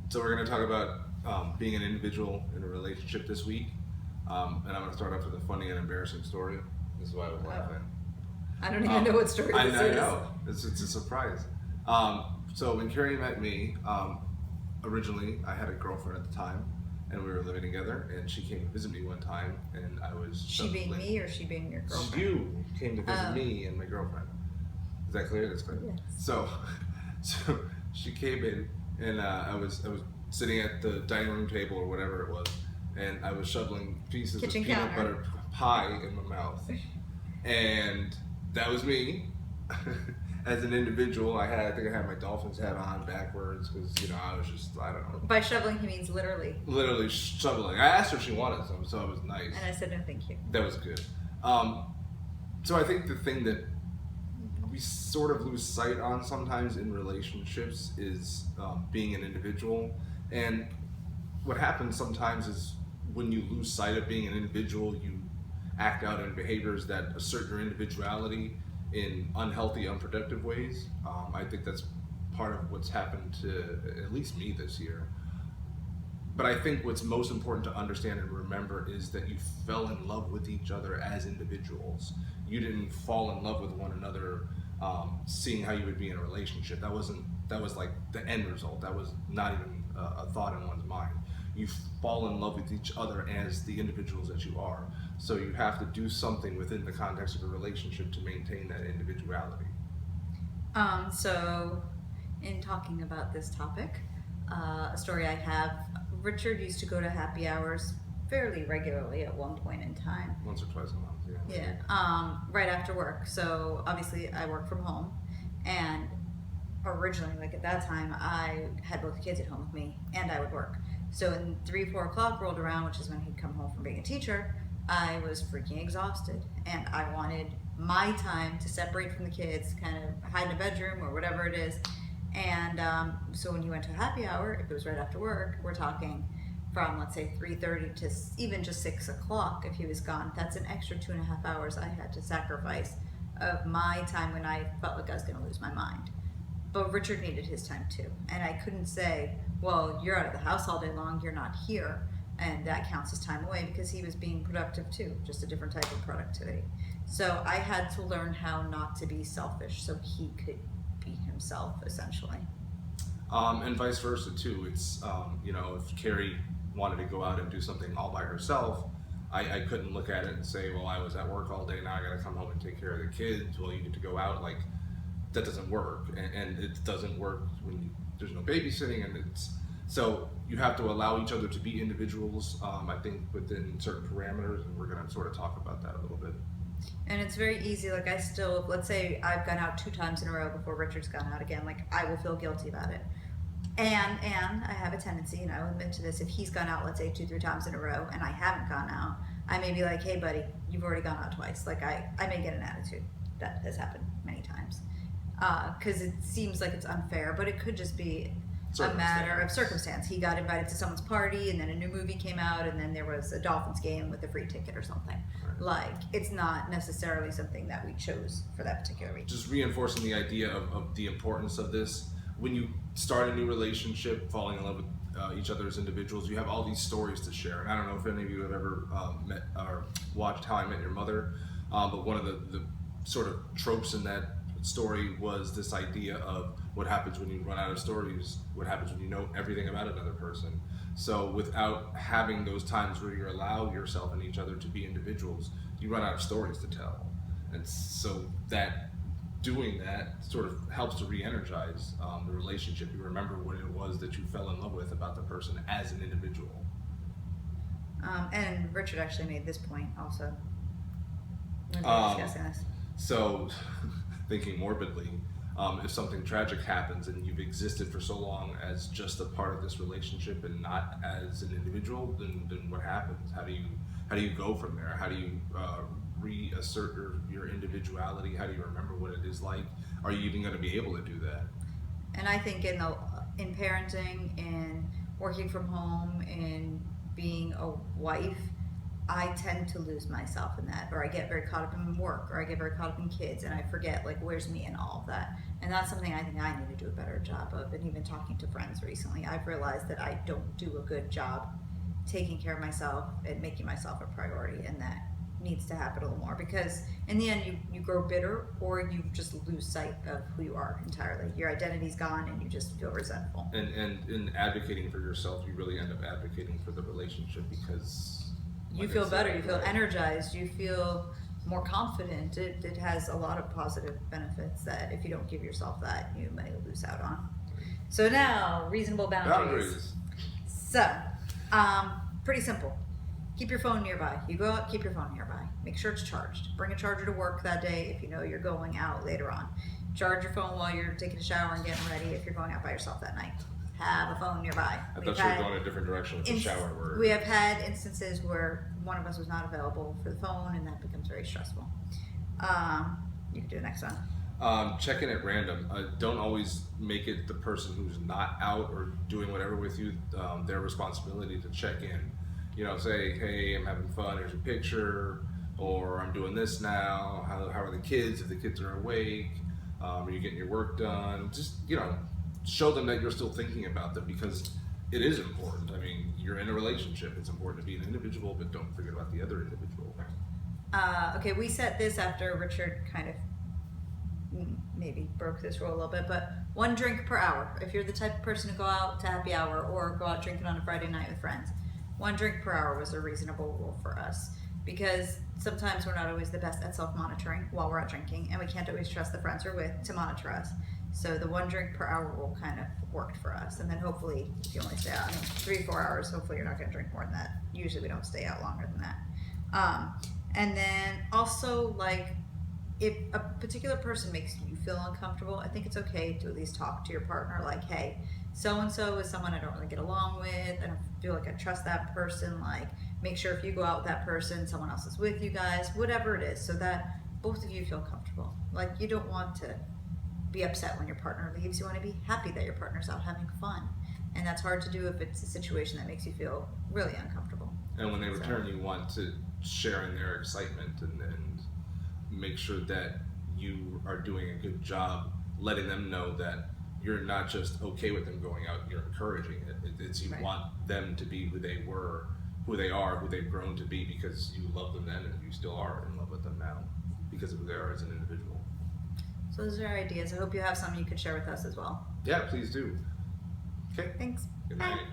So we're going to talk about being an individual in a relationship this week, and I'm going to start off with a funny and embarrassing story. This is why I was laughing. I don't even know what story this I is. know it's a surprise. So when Carrie met me, originally I had a girlfriend at the time, and we were living together. And she came to visit me one time, and I was She being me or she being your girlfriend? You came to visit me and my girlfriend. Is that clear? That's clear. Yes. So she came in, and I was sitting at the dining room table or whatever it was, and I was shoveling pieces Kitchen of peanut counter. butter pie in my mouth, and that was me. As an individual, I think I had my Dolphins hat on backwards because I was just, I don't know. By shoveling, he means literally. Literally shoveling. I asked her if she wanted some, so it was nice. And I said no, thank you. That was good. So I think the thing that we sort of lose sight on sometimes in relationships is being an individual. And what happens sometimes is when you lose sight of being an individual, you act out in behaviors that assert your individuality in unhealthy, unproductive ways. I think that's part of what's happened to at least me this year. But I think what's most important to understand and remember is that you fell in love with each other as individuals. You didn't fall in love with one another seeing how you would be in a relationship. That was like the end result. That was not even a thought in one's mind. You fall in love with each other as the individuals that you are. So you have to do something within the context of a relationship to maintain that individuality. So in talking about this topic, a story I have, Richard used to go to happy hours fairly regularly at one point in time. Once or twice a month, yeah. Yeah, right after work. So obviously I work from home, and originally, like at that time, I had both the kids at home with me, and I would work. So when 3-4 o'clock rolled around, which is when he'd come home from being a teacher, I was freaking exhausted, and I wanted my time to separate from the kids, kind of hide in a bedroom or whatever it is. And so when he went to a happy hour, if it was right after work, we're talking from, let's say, 3:30 to even just 6 o'clock if he was gone. That's an extra 2.5 hours I had to sacrifice of my time when I felt like I was going to lose my mind. But Richard needed his time too. And I couldn't say, well, you're out of the house all day long, you're not here, and that counts as time away, because he was being productive too, just a different type of productivity. So I had to learn how not to be selfish so he could be himself, essentially. And vice versa too. It's if Carrie wanted to go out and do something all by herself, I couldn't look at it and say, well, I was at work all day, now I gotta come home and take care of the kids. Well, you get to go out. Like, that doesn't work, and it doesn't work when there's no babysitting, and so you have to allow each other to be individuals. I think within certain parameters, and we're gonna sort of talk about that a little bit. And it's very easy. Like, I still, let's say I've gone out 2 times in a row before Richard's gone out again. Like, I will feel guilty about it. And I have a tendency, and I will admit to this, if he's gone out, let's say 2-3 times in a row, and I haven't gone out, I may be like, hey buddy, you've already gone out twice. Like, I may get an attitude. That has happened many times. Because it seems like it's unfair, but it could just be a matter of circumstance. He got invited to someone's party, and then a new movie came out, and then there was a Dolphins game with a free ticket or something. Right. Like, it's not necessarily something that we chose for that particular week. Just reinforcing the idea of the importance of this. When you start a new relationship, falling in love with each other as individuals, you have all these stories to share. And I don't know if any of you have ever met or watched How I Met Your Mother, but one of the sort of tropes in that story was this idea of what happens when you run out of stories, what happens when you know everything about another person. So without having those times where you allow yourself and each other to be individuals, you run out of stories to tell. And so that doing that sort of helps to re-energize the relationship. You remember what it was that you fell in love with about the person as an individual. And Richard actually made this point also when we were discussing this. So, thinking morbidly, if something tragic happens and you've existed for so long as just a part of this relationship and not as an individual, then what happens? How do you go from there? How do you reassert your individuality? How do you remember what it is like? Are you even going to be able to do that? And I think in parenting, in working from home, in being a wife, I tend to lose myself in that, or I get very caught up in work, or I get very caught up in kids, and I forget like where's me in all of that. And that's something I think I need to do a better job of. And even talking to friends recently, I've realized that I don't do a good job taking care of myself and making myself a priority, and that needs to happen a little more, because in the end you grow bitter, or you just lose sight of who you are entirely. Your identity's gone and you just feel resentful. And in advocating for yourself, you really end up advocating for the relationship, because You like I feel said, better, you feel right? energized, you feel more confident. It has a lot of positive benefits that if you don't give yourself that, you may lose out on. So now, reasonable boundaries. So, pretty simple. Keep your phone nearby. You go out, keep your phone nearby. Make sure it's charged. Bring a charger to work that day if you know you're going out later on. Charge your phone while you're taking a shower and getting ready if you're going out by yourself that night. Have a phone nearby. I thought you were going a different direction with the shower word. We have had instances where one of us was not available for the phone, and that becomes very stressful. You can do the next one. Check in at random. Don't always make it the person who's not out or doing whatever with you their responsibility to check in. You know, say, hey, I'm having fun, here's a picture, or I'm doing this now, how are the kids, if the kids are awake, are you getting your work done? Just, you know, show them that you're still thinking about them, because it is important. I mean, you're in a relationship, it's important to be an individual, but don't forget about the other individual. Okay, we set this after Richard kind of maybe broke this rule a little bit, but 1 drink per hour. If you're the type of person to go out to happy hour or go out drinking on a Friday night with friends, 1 drink per hour was a reasonable rule for us, because sometimes we're not always the best at self-monitoring while we're out drinking, and we can't always trust the friends we're with to monitor us. So the 1 drink per hour rule kind of worked for us. And then hopefully, if you only stay out, 3-4 hours, hopefully you're not going to drink more than that. Usually we don't stay out longer than that. And then also, like, if a particular person makes you feel uncomfortable, I think it's okay to at least talk to your partner, like, hey, so-and-so is someone I don't really get along with, I don't feel like I trust that person, like, make sure if you go out with that person, someone else is with you guys, whatever it is, so that both of you feel comfortable. Like, you don't want to be upset when your partner leaves, you want to be happy that your partner's out having fun. And that's hard to do if it's a situation that makes you feel really uncomfortable. And when they return, you want to share in their excitement and make sure that you are doing a good job letting them know that you're not just okay with them going out, you're encouraging it. It's you Right. want them to be who they were, who they are, who they've grown to be, because you love them then and you still are in love with them now because of who they are as an individual. So those are our ideas. I hope you have some you could share with us as well. Yeah, please do. Okay. Thanks. Good Bye. night.